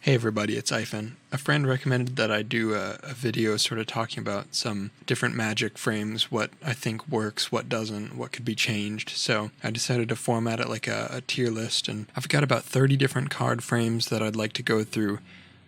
Hey everybody, it's Ivan. A friend recommended that I do a video sort of talking about some different Magic frames, what I think works, what doesn't, what could be changed. So I decided to format it like a tier list, and I've got about 30 different card frames that I'd like to go through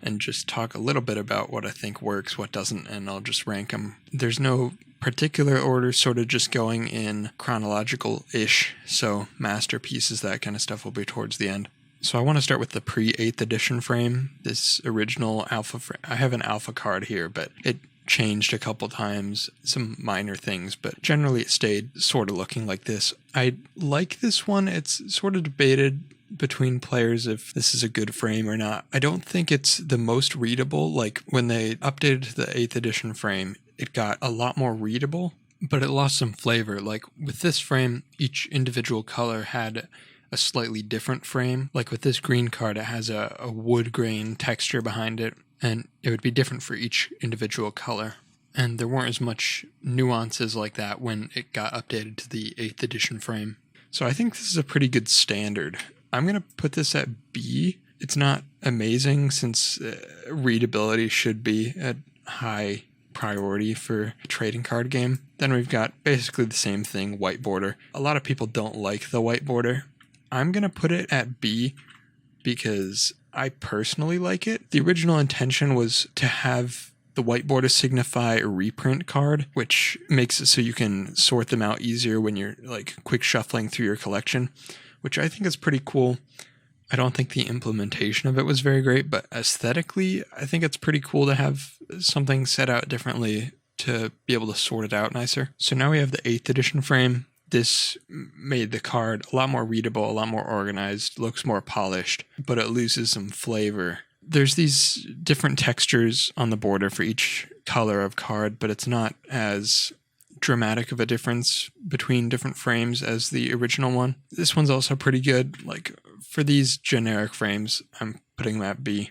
and just talk a little bit about what I think works, what doesn't, and I'll just rank them. There's no particular order, sort of just going in chronological-ish, so masterpieces, that kind of stuff will be towards the end. So I want to start with the pre-8th edition frame, this original alpha frame. I have an alpha card here, but it changed a couple times, some minor things, but generally it stayed sort of looking like this. I like this one. It's sort of debated between players if this is a good frame or not. I don't think it's the most readable. Like when they updated the 8th edition frame, it got a lot more readable, but it lost some flavor. Like with this frame, each individual color had a slightly different frame. Like with this green card, it has a wood grain texture behind it, and it would be different for each individual color. And there weren't as much nuances like that when it got updated to the 8th edition frame. So I think this is a pretty good standard. I'm going to put this at B. It's not amazing since readability should be a high priority for a trading card game. Then we've got basically the same thing, white border. A lot of people don't like the white border. I'm going to put it at B because I personally like it. The original intention was to have the white border signify a reprint card, which makes it so you can sort them out easier when you're like quick shuffling through your collection, which I think is pretty cool. I don't think the implementation of it was very great, but aesthetically, I think it's pretty cool to have something set out differently to be able to sort it out nicer. So now we have the 8th edition frame. This made the card a lot more readable, a lot more organized, looks more polished, but it loses some flavor. There's these different textures on the border for each color of card, but it's not as dramatic of a difference between different frames as the original one. This one's also pretty good. Like for these generic frames, I'm putting them at B.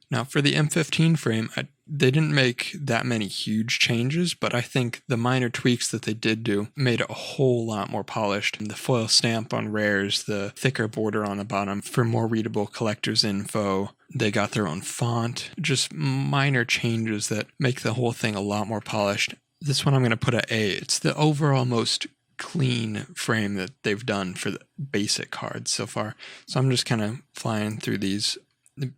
Now for the M15 frame, they didn't make that many huge changes, but I think the minor tweaks that they did do made it a whole lot more polished. The foil stamp on rares, the thicker border on the bottom for more readable collector's info. They got their own font, just minor changes that make the whole thing a lot more polished. This one I'm going to put at A. It's the overall most clean frame that they've done for the basic cards so far. So I'm just kind of flying through the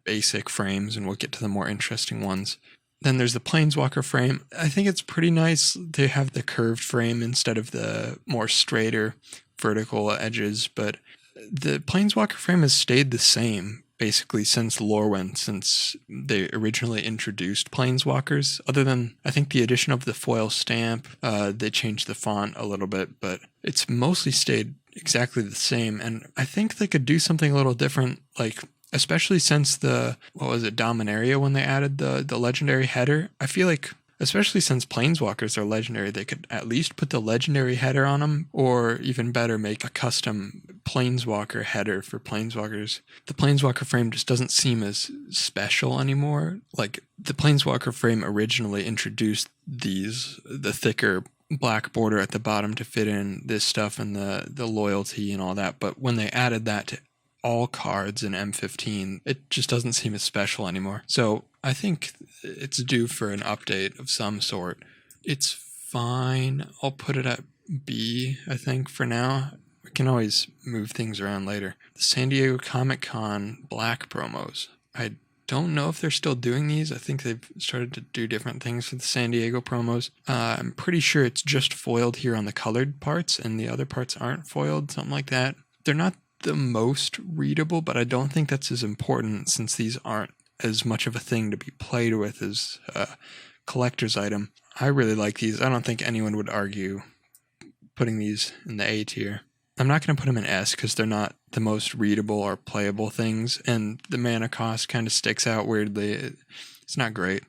basic frames, and we'll get to the more interesting ones. Then there's the Planeswalker frame. I think it's pretty nice. They have the curved frame instead of the more straighter vertical edges, but the Planeswalker frame has stayed the same basically since Lorwyn, since they originally introduced Planeswalkers. Other than, I think, the addition of the foil stamp, they changed the font a little bit, but it's mostly stayed exactly the same. And I think they could do something a little different, like especially since Dominaria, when they added the legendary header. I feel like, especially since Planeswalkers are legendary, they could at least put the legendary header on them, or even better, make a custom Planeswalker header for Planeswalkers. The Planeswalker frame just doesn't seem as special anymore. Like, the Planeswalker frame originally introduced the thicker black border at the bottom to fit in this stuff and the loyalty and all that, but when they added that to all cards in M15, it just doesn't seem as special anymore. So I think it's due for an update of some sort. It's fine. I'll put it at B, I think, for now. We can always move things around later. The San Diego Comic-Con black promos. I don't know if they're still doing these. I think they've started to do different things for the San Diego promos. I'm pretty sure it's just foiled here on the colored parts, and the other parts aren't foiled, something like that. They're not the most readable, but I don't think that's as important since these aren't as much of a thing to be played with as a collector's item. I really like these. I don't think anyone would argue putting these in the A tier. I'm not going to put them in S because they're not the most readable or playable things, and the mana cost kind of sticks out weirdly. It's not great.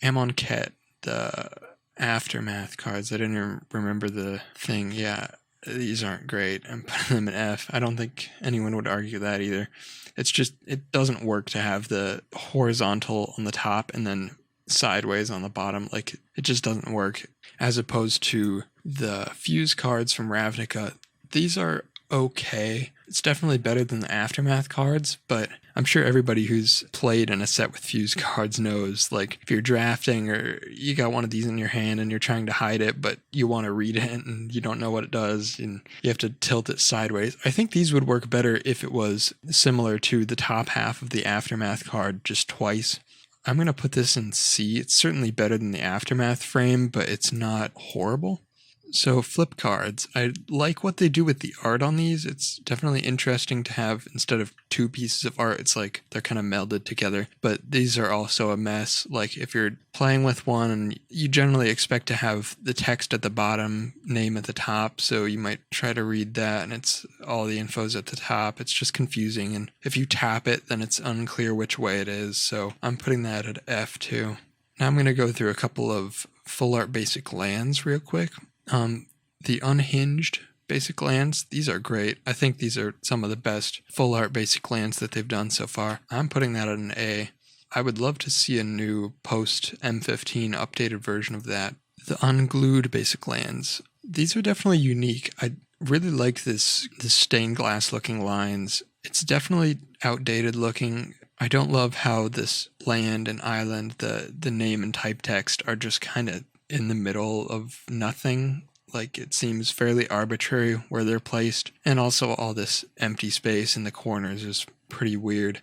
Amonkhet, the Aftermath cards. I didn't even remember the thing. Yeah, these aren't great. I'm putting them in F. I don't think anyone would argue that either. It's just, it doesn't work to have the horizontal on the top and then sideways on the bottom. Like, it just doesn't work. As opposed to the fuse cards from Ravnica. These are okay. It's definitely better than the Aftermath cards, but I'm sure everybody who's played in a set with Fuse cards knows, like, if you're drafting or you got one of these in your hand and you're trying to hide it, but you want to read it and you don't know what it does and you have to tilt it sideways. I think these would work better if it was similar to the top half of the Aftermath card, just twice. I'm going to put this in C. It's certainly better than the Aftermath frame, but it's not horrible. So flip cards, I like what they do with the art on these. It's definitely interesting to have, instead of two pieces of art, it's like they're kind of melded together. But these are also a mess. Like if you're playing with one, and you generally expect to have the text at the bottom, name at the top, so you might try to read that and it's all the info's at the top. It's just confusing, and if you tap it, then it's unclear which way it is. So I'm putting that at F too. Now I'm going to go through a couple of full art basic lands real quick. The Unhinged basic lands, these are great. I think these are some of the best full art basic lands that they've done so far. I'm putting that at an A. I would love to see a new post M15 updated version of that. The Unglued basic lands, these are definitely unique. I really like this stained glass looking lines. It's definitely outdated looking. I don't love how this land and island, the name and type text are just kind of in the middle of nothing. Like, it seems fairly arbitrary where they're placed, and also all this empty space in the corners is pretty weird.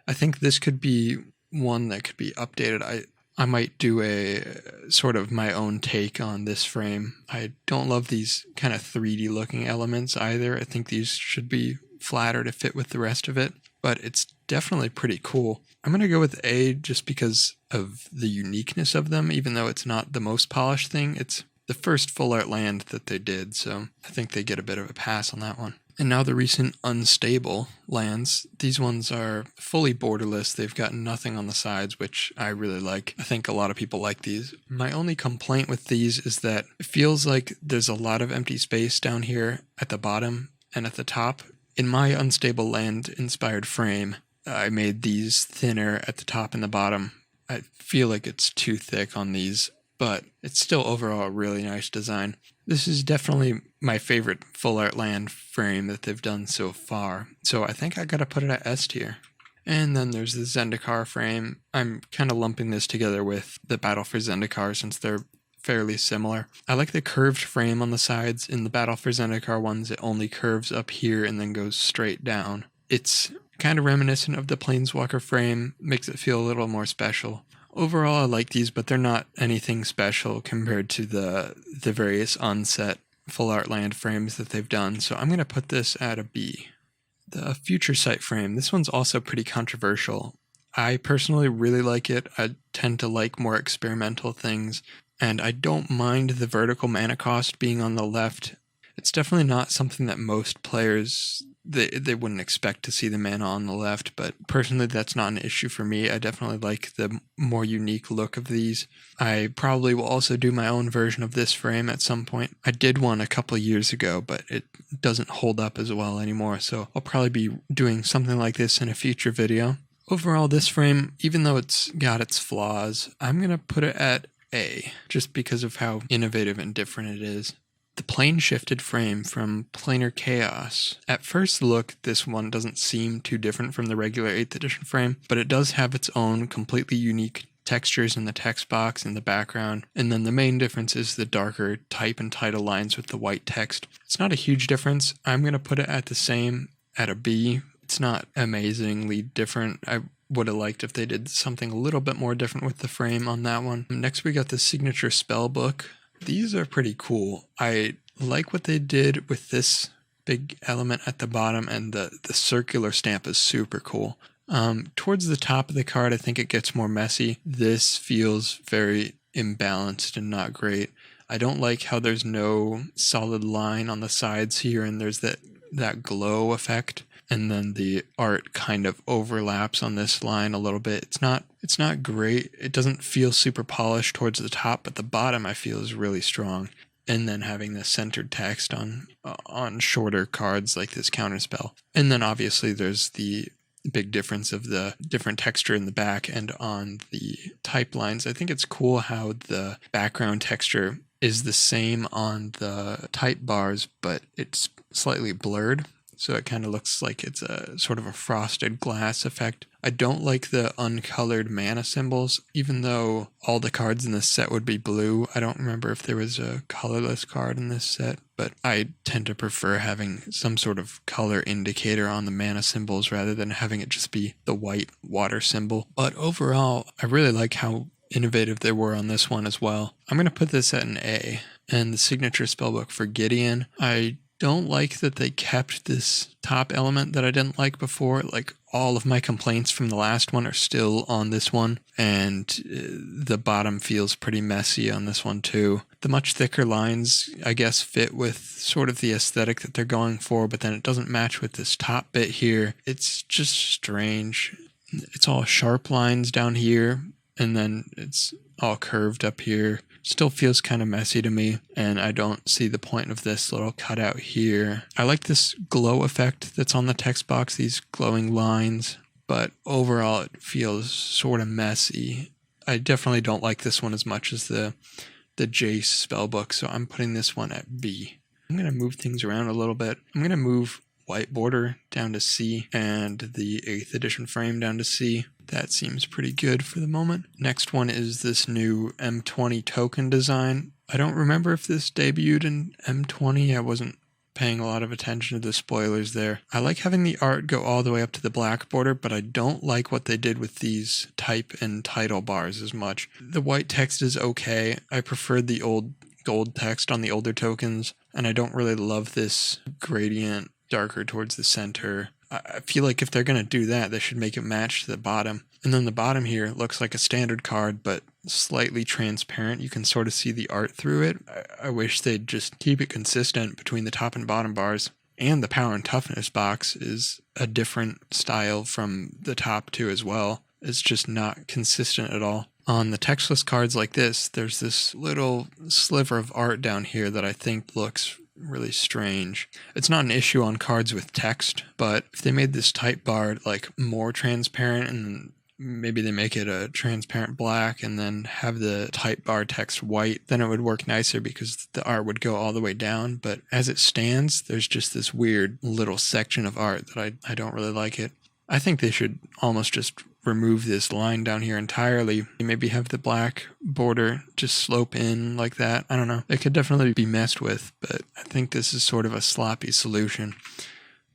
I think this could be one that could be updated. I might do a sort of my own take on this frame. I don't love these kind of 3D looking elements either. I think these should be flatter to fit with the rest of it, but it's definitely pretty cool. I'm going to go with A just because of the uniqueness of them, even though it's not the most polished thing. It's the first full art land that they did, so I think they get a bit of a pass on that one. And now the recent unstable lands. These ones are fully borderless. They've got nothing on the sides, which I really like. I think a lot of people like these. My only complaint with these is that it feels like there's a lot of empty space down here at the bottom and at the top. In my unstable land inspired frame, I made these thinner at the top and the bottom. I feel like it's too thick on these, but it's still overall a really nice design. This is definitely my favorite full art land frame that they've done so far, so I think I gotta put it at S tier. And then there's the Zendikar frame. I'm kind of lumping this together with the Battle for Zendikar since they're fairly similar. I like the curved frame on the sides. In the Battle for Zendikar ones, it only curves up here and then goes straight down. It's kind of reminiscent of the Planeswalker frame, makes it feel a little more special. Overall, I like these, but they're not anything special compared to the various unset full art land frames that they've done, so I'm going to put this at a B. The Future Sight frame, this one's also pretty controversial. I personally really like it. I tend to like more experimental things, and I don't mind the vertical mana cost being on the left. It's definitely not something that most players, they wouldn't expect to see the mana on the left, but personally that's not an issue for me. I definitely like the more unique look of these. I probably will also do my own version of this frame at some point. I did one a couple of years ago, but it doesn't hold up as well anymore, so I'll probably be doing something like this in a future video. Overall, this frame, even though it's got its flaws, I'm going to put it at A, just because of how innovative and different it is. The Planeshifted Frame from Planar Chaos. At first look, this one doesn't seem too different from the regular 8th edition frame, but it does have its own completely unique textures in the text box and the background, and then the main difference is the darker type and title lines with the white text. It's not a huge difference. I'm going to put it at the same, at a B. It's not amazingly different. I would have liked if they did something a little bit more different with the frame on that one. Next we got the Signature Spellbook. These are pretty cool. I like what they did with this big element at the bottom, and the circular stamp is super cool. Towards the top of the card, I think it gets more messy. This feels very imbalanced and not great. I don't like how there's no solid line on the sides here, and there's that glow effect. And then the art kind of overlaps on this line a little bit. It's not great. It doesn't feel super polished towards the top, but the bottom I feel is really strong. And then having the centered text on shorter cards like this counterspell. And then obviously there's the big difference of the different texture in the back and on the type lines. I think it's cool how the background texture is the same on the type bars, but it's slightly blurred. so it kind of looks like it's a sort of a frosted glass effect. I don't like the uncolored mana symbols, even though all the cards in this set would be blue. I don't remember if there was a colorless card in this set, but I tend to prefer having some sort of color indicator on the mana symbols rather than having it just be the white water symbol. But overall, I really like how innovative they were on this one as well. I'm going to put this at an A. And the signature spellbook for Gideon, I don't like that they kept this top element that I didn't like before. Like, all of my complaints from the last one are still on this one, and the bottom feels pretty messy on this one too. The much thicker lines, I guess, fit with sort of the aesthetic that they're going for, but then it doesn't match with this top bit here. It's just strange. It's all sharp lines down here, and then it's all curved up here. Still feels kind of messy to me, and I don't see the point of this little cutout here. I like this glow effect that's on the text box, these glowing lines, but overall it feels sort of messy. I definitely don't like this one as much as the Jace spellbook, so I'm putting this one at B. I'm going to move things around a little bit. I'm going to move white border down to C and the 8th edition frame down to C. That seems pretty good for the moment. Next one is this new M20 token design. I don't remember if this debuted in M20. I wasn't paying a lot of attention to the spoilers there. I like having the art go all the way up to the black border, but I don't like what they did with these type and title bars as much. The white text is okay. I preferred the old gold text on the older tokens, and I don't really love this gradient darker towards the center. I feel like if they're going to do that, they should make it match to the bottom. And then the bottom here looks like a standard card, but slightly transparent. You can sort of see the art through it. I wish they'd just keep it consistent between the top and bottom bars. And the power and toughness box is a different style from the top two as well. It's just not consistent at all. On the textless cards like this, there's this little sliver of art down here that I think looks really strange. It's not an issue on cards with text, but if they made this type bar like more transparent, and maybe they make it a transparent black and then have the type bar text white, then it would work nicer because the art would go all the way down. But as it stands, there's just this weird little section of art that I don't really like it. I think they should almost just remove this line down here entirely. Maybe have the black border just slope in like that. I don't know. It could definitely be messed with, but I think this is sort of a sloppy solution.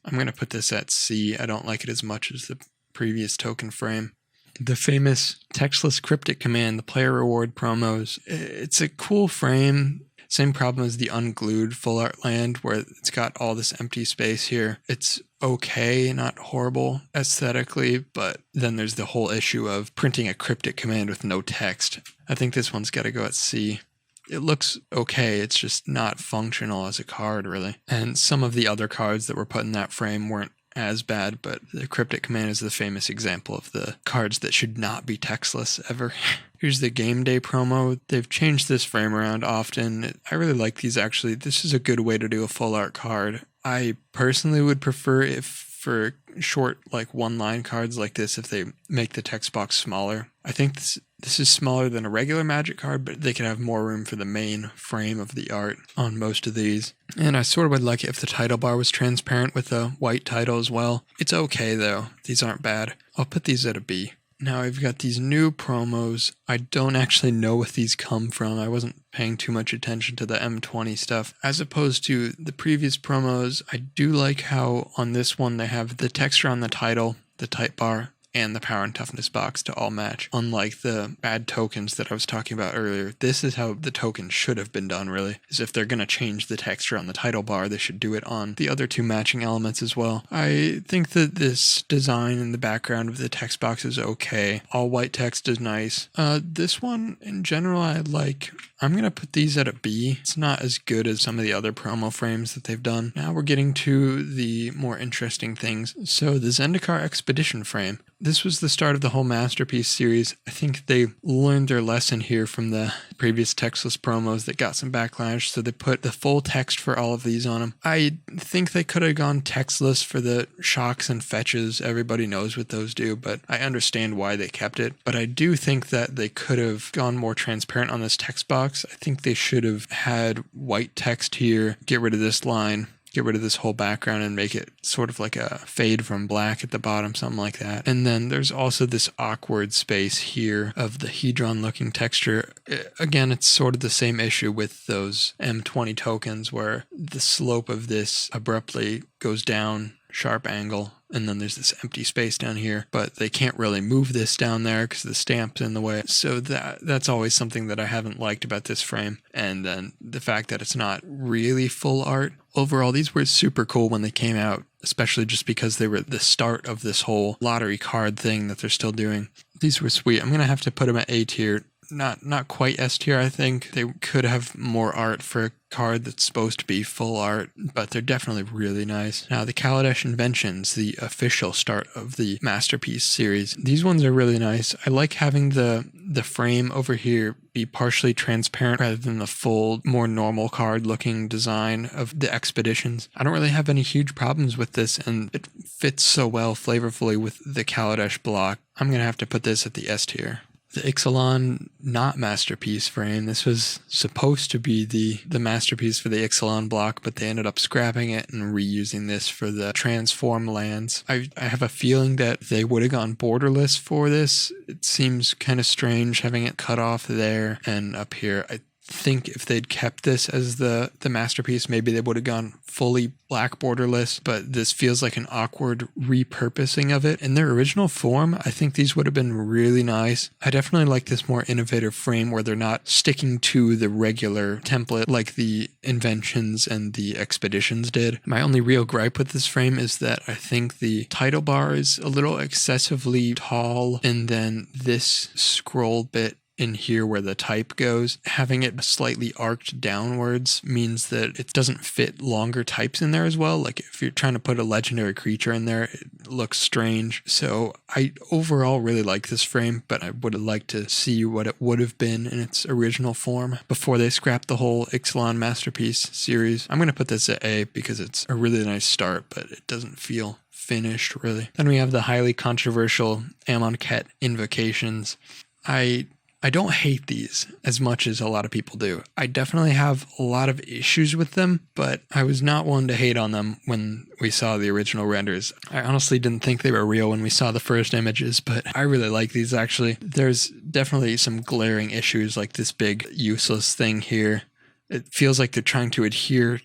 I'm going to put this at C. I don't like it as much as the previous token frame. The famous textless cryptic command, the player reward promos. It's a cool frame. Same problem as the Unglued full art land, where it's got all this empty space here. It's okay, not horrible aesthetically, but then there's the whole issue of printing a cryptic command with no text. I think this one's got to go at C. It looks okay, it's just not functional as a card, really. And some of the other cards that were put in that frame weren't as bad, but the cryptic command is the famous example of the cards that should not be textless ever. Here's the game day promo. They've changed this frame around often. I really like these actually. This is a good way to do a full art card. I personally would prefer if for short like one line cards like this, if they make the text box smaller. I think this is smaller than a regular Magic card, but they could have more room for the main frame of the art on most of these. And I sort of would like it if the title bar was transparent with a white title as well. It's okay though. These aren't bad. I'll put these at a B. Now I've got these new promos. I don't actually know what these come from. I wasn't paying too much attention to the M20 stuff. As opposed to the previous promos, I do like how on this one they have the texture on the title, the type bar, and the power and toughness box to all match. Unlike the bad tokens that I was talking about earlier, this is how the token should have been done, really. Is if they're going to change the texture on the title bar, they should do it on the other two matching elements as well. I think that this design in the background of the text box is okay. All white text is nice. This one, in general, I like. I'm going to put these at a B. It's not as good as some of the other promo frames that they've done. Now we're getting to the more interesting things. So the Zendikar Expedition frame. This was the start of the whole Masterpiece series. I think they learned their lesson here from the previous textless promos that got some backlash, so they put the full text for all of these on them. I think they could have gone textless for the shocks and fetches. Everybody knows what those do, but I understand why they kept it. But I do think that they could have gone more transparent on this text box. I think they should have had white text here, get rid of this line, get rid of this whole background and make it sort of like a fade from black at the bottom, something like that. And then there's also this awkward space here of the Hedron looking texture. Again, it's sort of the same issue with those M20 tokens where the slope of this abruptly goes down, sharp angle, and then there's this empty space down here, but they can't really move this down there because the stamp's in the way. So that's always something that I haven't liked about this frame. And then the fact that it's not really full art. Overall, these were super cool when they came out, especially just because they were the start of this whole lottery card thing that they're still doing. These were sweet. I'm going to have to put them at A tier. Not quite S tier, I think. They could have more art for a card that's supposed to be full art, but they're definitely really nice. Now, the Kaladesh Inventions, the official start of the Masterpiece series. These ones are really nice. I like having the frame over here be partially transparent rather than the full, more normal card-looking design of the Expeditions. I don't really have any huge problems with this, and it fits so well flavorfully with the Kaladesh block. I'm going to have to put this at the S tier. The Ixalan not Masterpiece frame. This was supposed to be the masterpiece for the Ixalan block, but they ended up scrapping it and reusing this for the transform lands. I have a feeling that they would have gone borderless for this. It seems kind of strange having it cut off there and up here. I think if they'd kept this as the masterpiece, maybe they would have gone fully black borderless, but this feels like an awkward repurposing of it. In their original form, I think these would have been really nice. I definitely like this more innovative frame where they're not sticking to the regular template like the Inventions and the Expeditions did. My only real gripe with this frame is that I think the title bar is a little excessively tall, and then this scroll bit in here where the type goes, having it slightly arced downwards means that it doesn't fit longer types in there as well. Like if you're trying to put a legendary creature in there, it looks strange. So I overall really like this frame, but I would have liked to see what it would have been in its original form before they scrapped the whole Ixalan Masterpiece series. I'm going to put this at A because it's a really nice start, but it doesn't feel finished really. Then we have the highly controversial Amonkhet Invocations. I don't hate these as much as a lot of people do. I definitely have a lot of issues with them, but I was not one to hate on them when we saw the original renders. I honestly didn't think they were real when we saw the first images, but I really like these actually. There's definitely some glaring issues like this big useless thing here. It feels like they're trying to adhere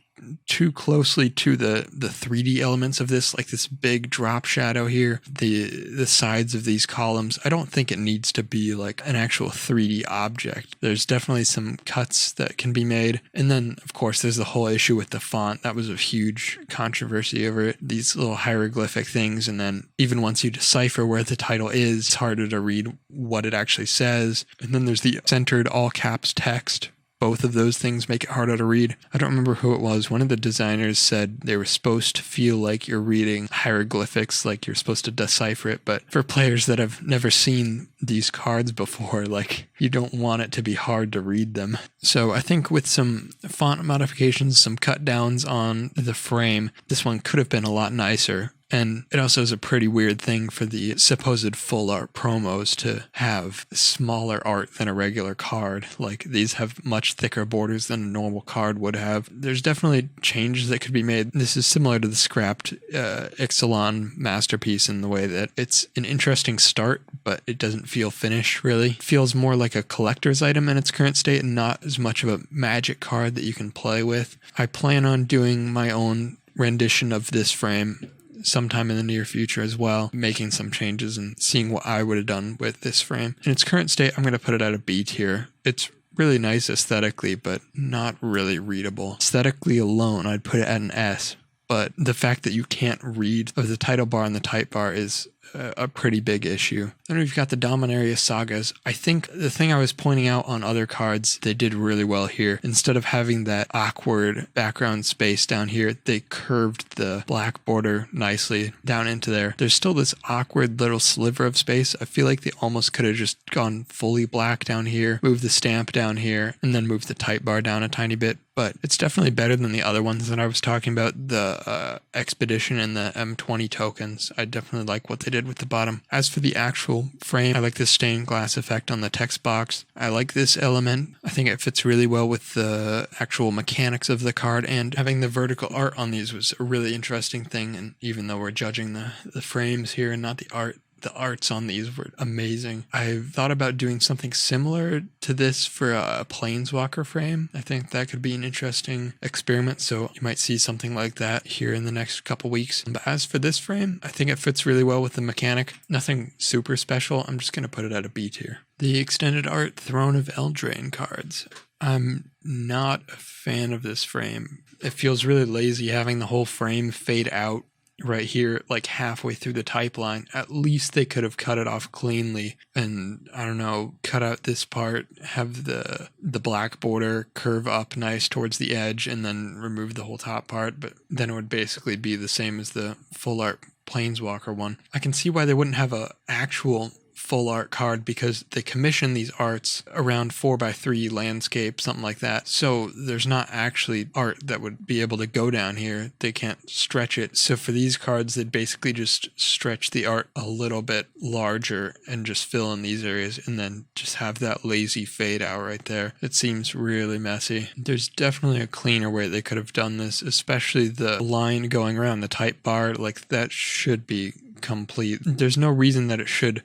too closely to the 3D elements of this, like this big drop shadow here, the sides of these columns. I don't think it needs to be like an actual 3D object. There's definitely some cuts that can be made. And then, of course, there's the whole issue with the font. That was a huge controversy over it. These little hieroglyphic things, and then even once you decipher where the title is, it's harder to read what it actually says. And then there's the centered all caps text. Both of those things make it harder to read. I don't remember who it was. One of the designers said they were supposed to feel like you're reading hieroglyphics, like you're supposed to decipher it. But for players that have never seen these cards before, like you don't want it to be hard to read them. So I think with some font modifications, some cut downs on the frame, this one could have been a lot nicer. And it also is a pretty weird thing for the supposed full art promos to have smaller art than a regular card. Like these have much thicker borders than a normal card would have. There's definitely changes that could be made. This is similar to the scrapped Ixalan Masterpiece in the way that it's an interesting start, but it doesn't feel finished really. It feels more like a collector's item in its current state and not as much of a magic card that you can play with. I plan on doing my own rendition of this frame sometime in the near future as well, making some changes and seeing what I would have done with this frame. In its current state, I'm going to put it at a B tier. It's really nice aesthetically, but not really readable. Aesthetically alone, I'd put it at an S, but the fact that you can't read of the title bar and the type bar is a pretty big issue. Then we've got the Dominaria sagas. I think the thing I was pointing out on other cards, they did really well here. Instead of having that awkward background space down here, they curved the black border nicely down into there. There's still this awkward little sliver of space. I feel like they almost could have just gone fully black down here, moved the stamp down here, and then moved the type bar down a tiny bit. but it's definitely better than the other ones that I was talking about, the Expedition and the M20 tokens. I definitely like what they did with the bottom. As for the actual frame, I like the stained glass effect on the text box. I like this element. I think it fits really well with the actual mechanics of the card, and having the vertical art on these was a really interesting thing. And even though we're judging the frames here and not the art, the arts on these were amazing. I've thought about doing something similar to this for a Planeswalker frame. I think that could be an interesting experiment, so you might see something like that here in the next couple weeks. But as for this frame, I think it fits really well with the mechanic. Nothing super special. I'm just going to put it at a B tier. The extended art Throne of Eldraine cards. I'm not a fan of this frame. It feels really lazy having the whole frame fade out right here, like halfway through the type line. At least they could have cut it off cleanly and, I don't know, cut out this part, have the black border curve up nice towards the edge, and then remove the whole top part, but then it would basically be the same as the full art Planeswalker one. I can see why they wouldn't have a actual full art card, because they commission these arts around 4x3 landscape, something like that. So there's not actually art that would be able to go down here. They can't stretch it. So for these cards, they'd basically just stretch the art a little bit larger and just fill in these areas, and then just have that lazy fade out right there. It seems really messy. There's definitely a cleaner way they could have done this, especially the line going around the type bar. Like, that should be complete. There's no reason that it should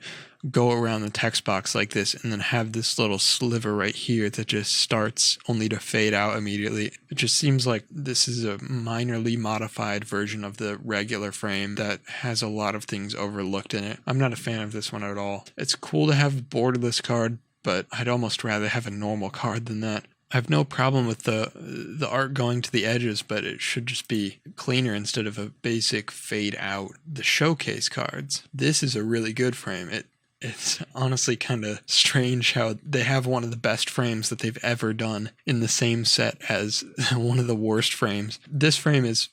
go around the text box like this and then have this little sliver right here that just starts only to fade out immediately. It just seems like this is a minorly modified version of the regular frame that has a lot of things overlooked in it. I'm not a fan of this one at all. It's cool to have a borderless card, but I'd almost rather have a normal card than that. I have no problem with the art going to the edges, but it should just be cleaner instead of a basic fade out. The showcase cards. This is a really good frame. It's honestly kind of strange how they have one of the best frames that they've ever done in the same set as one of the worst frames. This frame is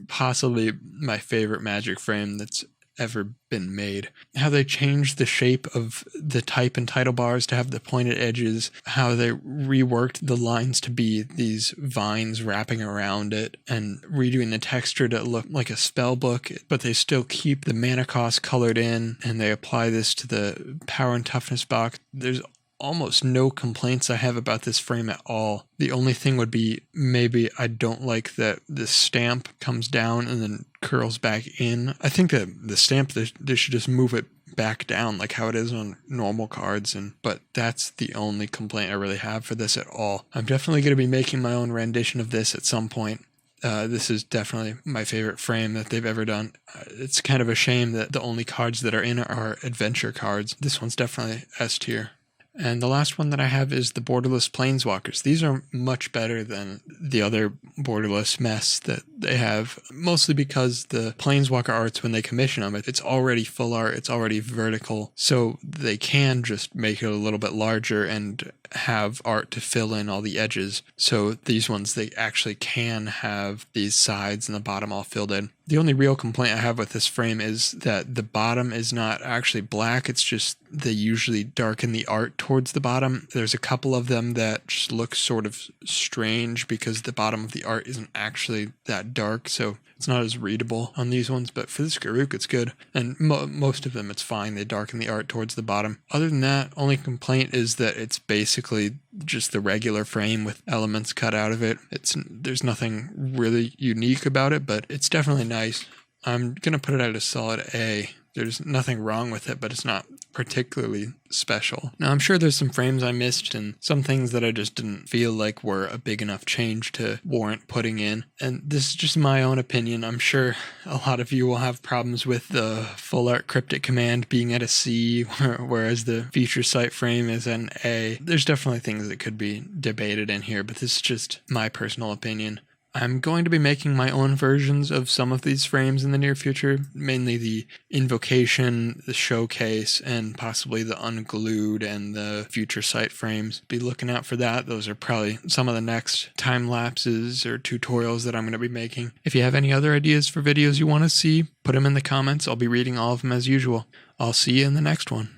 possibly my favorite Magic frame that's ever been made. How they changed the shape of the type and title bars to have the pointed edges, how they reworked the lines to be these vines wrapping around it, and redoing the texture to look like a spellbook, but they still keep the mana cost colored in, and they apply this to the power and toughness box. There's almost no complaints I have about this frame at all. The only thing would be maybe I don't like that the stamp comes down and then curls back in. I think that the stamp, they should just move it back down like how it is on normal cards, but that's the only complaint I really have for this at all. I'm definitely going to be making my own rendition of this at some point. This is definitely my favorite frame that they've ever done. It's kind of a shame that the only cards that are in it are adventure cards. This one's definitely S tier. And the last one that I have is the Borderless Planeswalkers. These are much better than the other Borderless mess that they have, mostly because the Planeswalker arts, when they commission them, it's already full art, it's already vertical, so they can just make it a little bit larger and have art to fill in all the edges. So these ones, they actually can have these sides and the bottom all filled in. The only real complaint I have with this frame is that the bottom is not actually black. It's just they usually darken the art towards the bottom. There's a couple of them that just look sort of strange because the bottom of the art isn't actually that dark, so it's not as readable on these ones. But for this Garruk, it's good. And most of them, it's fine. They darken the art towards the bottom. Other than that, only complaint is that it's basically just the regular frame with elements cut out of it. There's nothing really unique about it, but it's definitely nice. I'm going to put it at a solid A. There's nothing wrong with it, but it's not particularly special. Now, I'm sure there's some frames I missed and some things that I just didn't feel like were a big enough change to warrant putting in. And this is just my own opinion. I'm sure a lot of you will have problems with the full art cryptic command being at a C, whereas the feature site frame is an A. There's definitely things that could be debated in here, but this is just my personal opinion. I'm going to be making my own versions of some of these frames in the near future, mainly the Invocation, the Showcase, and possibly the Unglued and the Future Sight frames. Be looking out for that. Those are probably some of the next time lapses or tutorials that I'm going to be making. If you have any other ideas for videos you want to see, put them in the comments. I'll be reading all of them as usual. I'll see you in the next one.